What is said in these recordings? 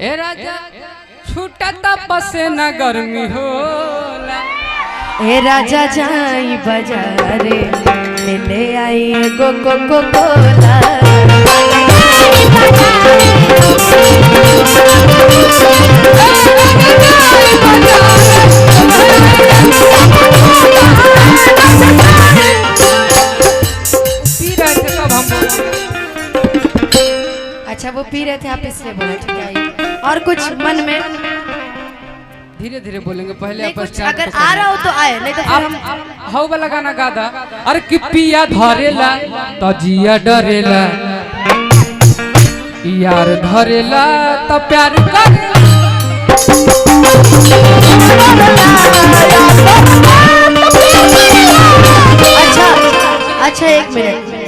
ए राजा छूटता बसे न गर्मी होला। ए राजा जाई बाजारे ले ले आई एगो कोको कोला। अच्छा वो पी रहे थे आप इसलिए बोले ठीक है। और कुछ मन में धीरे धीरे बोलेंगे पहले आप कुछ अगर आ रहा हो तो आए नहीं तो फिर हम हाउ वाला गाना गा दा। अरे कि पिया धरेला तो जिया डरेला यार धरेला तो प्यार कर। अच्छा एक मिनट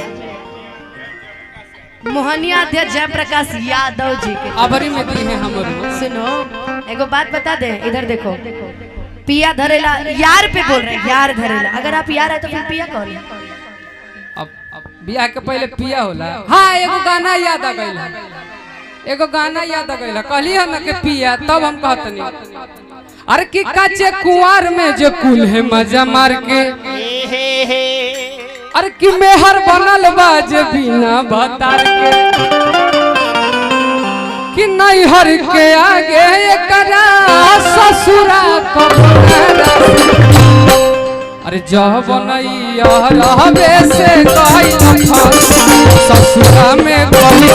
मोहनिया अध्यक्ष जयप्रकाश यादव जी के आभरी में दी है हमरो। सुनो एगो बात बता दे इधर देखो पिया धरेला यार पे बोल रहे यार धरेला अगर आप यार है तो फिर पिया कौन है? अब बियाह के पहले पिया होला। हाँ एगो गाना याद आ गइल एगो गाना याद आ गइल कहली है ना के पिया तब हम कहतनी। अरे कि काचे कुंवार में जो कुल है मजा मार के अरे कि मेहर बनल बाज बिना भतार के कि नहीं हर के आगे एकरा ससुरा कबरा। अरे जब बनैया रहबे से कहि न ससुरा में कहि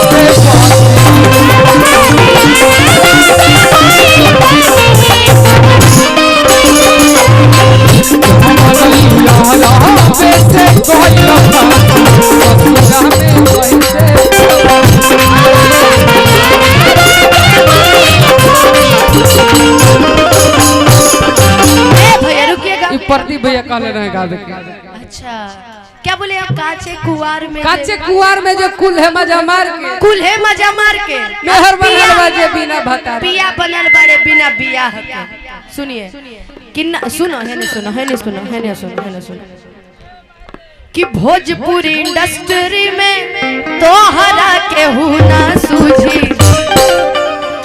प्रदीप भैया कहले रहे गा के। अच्छा क्या बोले आप काचे कुंवार में जो कुल है मजा मार के मेहर बनल बाजे बिना भतार पिया बनल बाड़े बिना बियाह के। सुनिए किन्ना सुनो है ने सुनो कि भोजपुरी इंडस्ट्री में तोहरा के हुना सूझी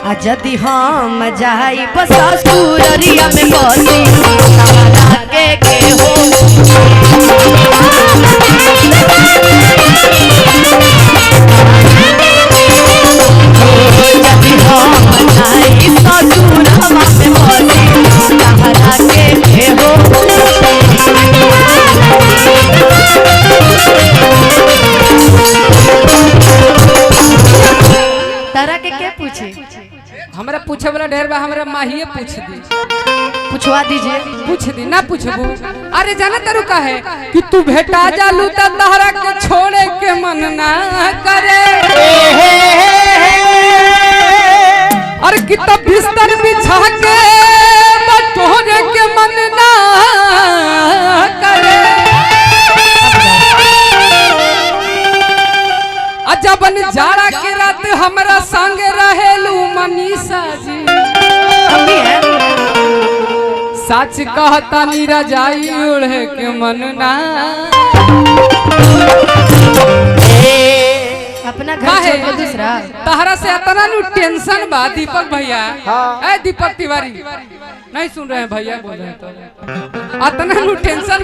आ जदि हम जाई बस ससुरिया में बसी तोहरा के हो। जदि हम जाई ससुरिया में बसी तोहरा के हो। तारा के पूछे हमरा पूछे वाला ढेर बा हमरा माहिए पूछ दी पूछवा दीजिए पूछ दी ना पूछबू। अरे जाना तारू का है कि तू भेटा जालू त तहरा के छोड़े के मन ना करे। अरे कि तब बिस्तर बिछा के बटोरे के मन ना करे। अजबन जाड़ा के रात हमरा संग रहेलू मनीषा जी। सच कहता नीरा जाई उड़े के मन ना अपना घर छोड़ के दूसरा तहरा से इतना नु टेंशन बा दीपक भैया। ए दीपक तिवारी नहीं सुन रहे हैं भैया बोल रहे हैं तो इतना नु टेंशन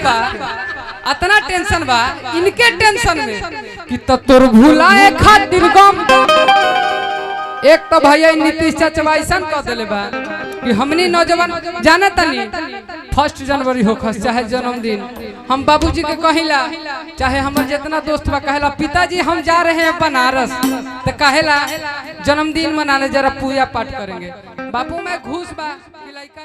बा इनके टेंशन में कि तो तोर भुलाए खातिर गम। एक तो भैया नीतीश चाचा ऐसा कह दिले बा कि हमनी नौजवान जाना तनी 1 जनवरी हो खस चाहे जन्मदिन हम बाबूजी के कहिला चाहे हमार जितना दोस्त बा कहेला पिताजी हम जा रहे हैं बनारस तो कहेला जन्मदिन मनाने जरा पूजा पाठ करेंगे। बाबू मैं घूस बा कि लइका